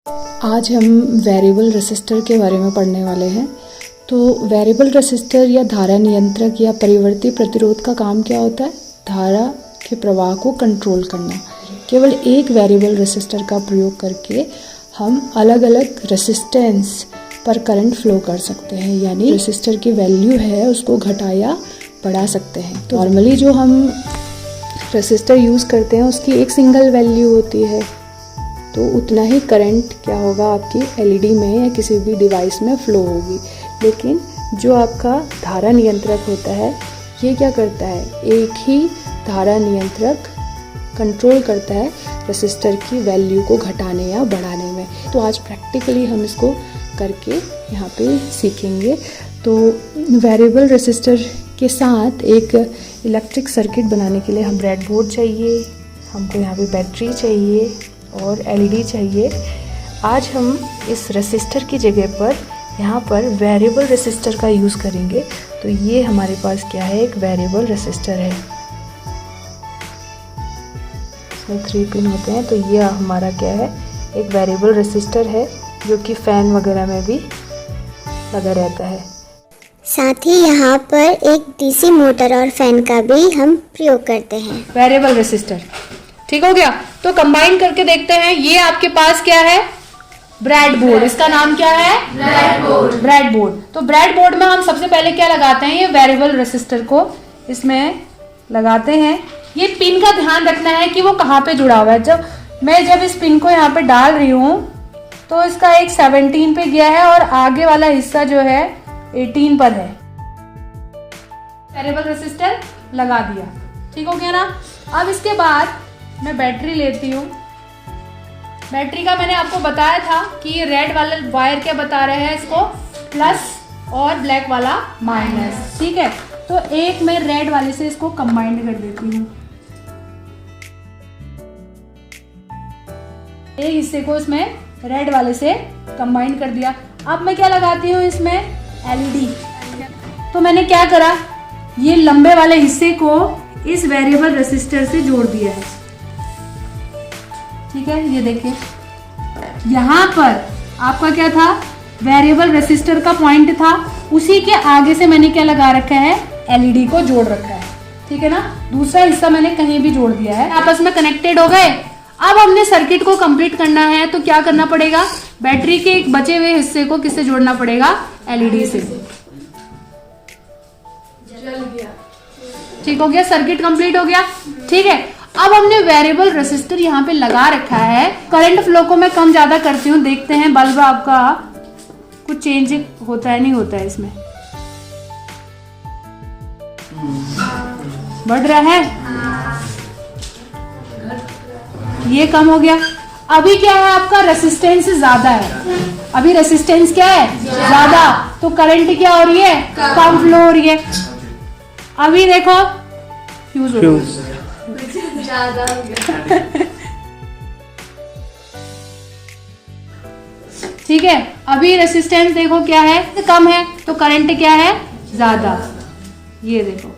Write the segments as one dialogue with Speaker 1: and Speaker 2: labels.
Speaker 1: आज हम variable resistor के बारे में पढ़ने वाले हैं। तो वेरिएबल रेसिस्टर या धारा नियंत्रक या परिवर्ती प्रतिरोध का काम क्या होता है? धारा के प्रवाह को कंट्रोल करना। केवल एक वेरिएबल रेसिस्टर का प्रयोग करके हम अलग अलग रेसिस्टेंस पर करंट फ्लो कर सकते हैं, यानी रेसिस्टर की वैल्यू है उसको घटा या बढ़ा सकते हैं। तो नॉर्मली जो हम रेसिस्टर यूज़ करते हैं उसकी एक सिंगल वैल्यू होती है, तो उतना ही करंट क्या होगा आपकी एलईडी में या किसी भी डिवाइस में फ्लो होगी। लेकिन जो आपका धारा नियंत्रक होता है ये क्या करता है, एक ही धारा नियंत्रक कंट्रोल करता है रेसिस्टर की वैल्यू को घटाने या बढ़ाने में। तो आज प्रैक्टिकली हम इसको करके यहाँ पे सीखेंगे। तो वेरिएबल रेसिस्टर के साथ एक इलेक्ट्रिक सर्किट बनाने के लिए हम ब्रेडबोर्ड चाहिए, हमको यहाँ पे बैटरी चाहिए और एलईडी चाहिए। आज हम इस रेसिस्टर की जगह पर यहाँ पर वेरिएबल रेसिस्टर का यूज़ करेंगे। तो ये हमारे पास क्या है, एक वेरिएबल रेसिस्टर है, इसमें 3 पिन होते हैं। तो ये हमारा क्या है, एक वेरिएबल रेसिस्टर है जो कि फ़ैन वगैरह में भी लगा रहता है।
Speaker 2: साथ ही यहाँ पर एक डीसी मोटर और फैन का भी हम प्रयोग करते हैं।
Speaker 3: वेरिएबल रेसिस्टर ठीक हो गया। तो कंबाइन करके देखते हैं। ये आपके पास क्या है, ब्रेडबोर्ड। इसका नाम क्या है, ब्रेडबोर्ड। तो ब्रेडबोर्ड में हम सबसे पहले क्या लगाते हैं, ये वेरिएबल रेसिस्टर को इसमें लगाते हैं। ये पिन का ध्यान रखना है कि वो कहाँ पे जुड़ा हुआ है। जब इस पिन को यहाँ पे डाल रही हूँ तो इसका एक 17 पे गया है और आगे वाला हिस्सा जो है 18 पर है। वेरिएबल रेसिस्टर लगा दिया, ठीक हो गया ना। अब इसके बाद मैं बैटरी लेती हूँ। बैटरी का मैंने आपको बताया था कि ये रेड वाला वायर क्या बता रहे हैं, इसको प्लस और ब्लैक वाला माइनस, ठीक है। तो एक मैं रेड वाले से इसको कंबाइंड कर देती हूँ। एक हिस्से को इसमें रेड वाले से कंबाइंड कर दिया। अब मैं क्या लगाती हूँ इसमें, एलईडी। तो मैंने क्या करा, ये लंबे वाले हिस्से को इस वेरिएबल रेसिस्टर से जोड़ दिया है, ठीक है। ये देखिए यहाँ पर आपका क्या था, वेरिएबल रेसिस्टर का पॉइंट था, उसी के आगे से मैंने क्या लगा रखा है, एलईडी को जोड़ रखा है, ठीक है ना। दूसरा हिस्सा मैंने कहीं भी जोड़ दिया है, आपस में कनेक्टेड हो गए। अब हमने सर्किट को कंप्लीट करना है तो क्या करना पड़ेगा, बैटरी के एक बचे हुए हिस्से को किससे जोड़ना पड़ेगा, एलईडी से। ठीक हो गया, सर्किट कंप्लीट हो गया, ठीक है। अब हमने वेरिएबल रेसिस्टर यहाँ पे लगा रखा है। करंट फ्लो को मैं कम ज्यादा करती हूँ, देखते हैं बल्ब आपका कुछ चेंज होता है नहीं होता है, इसमें बढ़ रहा है, ये कम हो गया। अभी क्या है, आपका रेसिस्टेंस ज्यादा है। अभी रेसिस्टेंस क्या है, ज्यादा, तो करंट क्या हो रही है, कम फ्लो हो रही है। अभी देखो फ्यूज हो ज्यादा हो गया ठीक है। अभी रेसिस्टेंस देखो क्या है, कम है, तो करंट क्या है, ज्यादा। ये देखो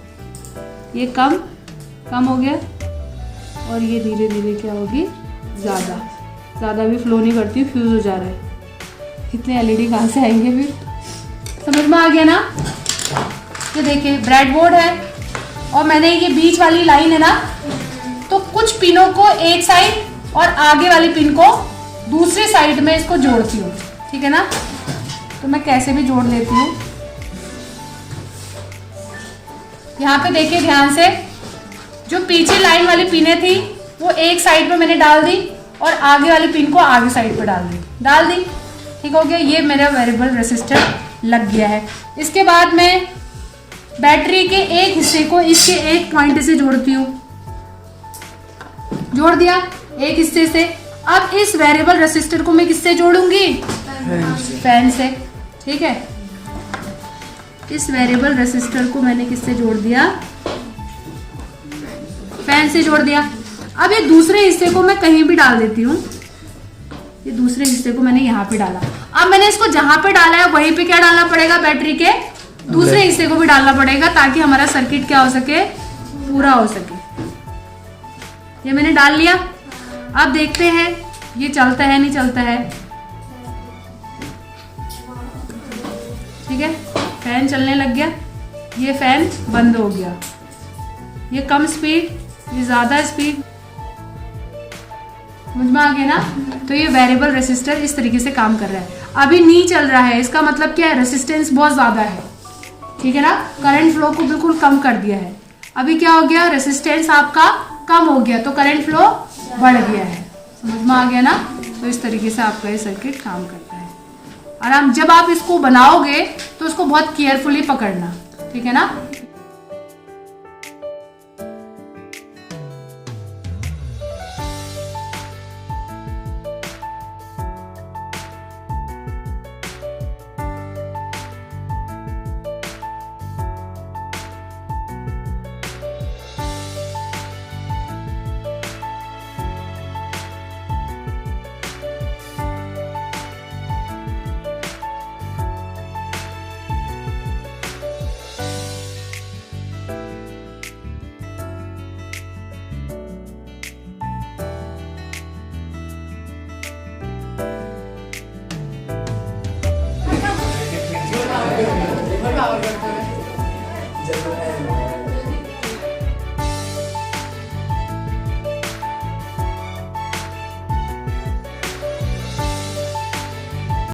Speaker 3: ये कम हो गया और ये धीरे धीरे क्या होगी, ज्यादा भी फ्लो नहीं करती, फ्यूज हो जा रहा है। इतने एलईडी कहाँ से आएंगे, फिर समझ में आ गया ना। ये देखिए ब्रेडबोर्ड है और मैंने ये बीच वाली लाइन है ना, तो कुछ पिनों को एक साइड और आगे वाली पिन को दूसरे साइड में इसको जोड़ती हूँ, ठीक है ना। तो मैं कैसे भी जोड़ लेती हूँ। यहाँ पे देखिए ध्यान से, जो पीछे लाइन वाली पिनें थी वो एक साइड पे मैंने डाल दी और आगे वाली पिन को आगे साइड पे डाल दी, ठीक हो गया। ये मेरा वेरिएबल रेसिस्टर लग गया है। इसके बाद मैं बैटरी के एक हिस्से को इसके एक पॉइंट से जोड़ती हूँ, जोड़ दिया एक हिस्से से। अब इस वेरिएबल रेसिस्टर को मैं किससे जोड़ूंगी, फैन से, ठीक है। इस वेरिएबल रेसिस्टर को मैंने किससे जोड़ दिया, फैन से जोड़ दिया। अब ये दूसरे हिस्से को मैं कहीं भी डाल देती हूँ। ये दूसरे हिस्से को मैंने यहाँ पे डाला। अब मैंने इसको जहां पे डाला है वहीं पे क्या डालना पड़ेगा, बैटरी के दूसरे हिस्से को भी डालना पड़ेगा, ताकि हमारा सर्किट क्या हो सके, पूरा हो सके। ये मैंने डाल लिया। अब देखते हैं ये चलता है नहीं चलता है। ठीक है, फैन चलने लग गया, ये फैन बंद हो गया, ये कम स्पीड, ये ज़्यादा स्पीड, समझ में आ गया ना। तो ये वेरिएबल रेसिस्टर इस तरीके से काम कर रहा है। अभी नहीं चल रहा है, इसका मतलब क्या है, रेसिस्टेंस बहुत ज़्यादा है, ठीक है ना, करंट फ्लो को बिल्कुल कम कर दिया है। अभी क्या हो गया, रेसिस्टेंस आपका कम हो गया तो करंट फ्लो बढ़ गया है, समझ में आ गया ना। तो इस तरीके से आपका ये सर्किट काम करता है। और जब आप इसको बनाओगे तो उसको बहुत केयरफुली पकड़ना, ठीक है ना।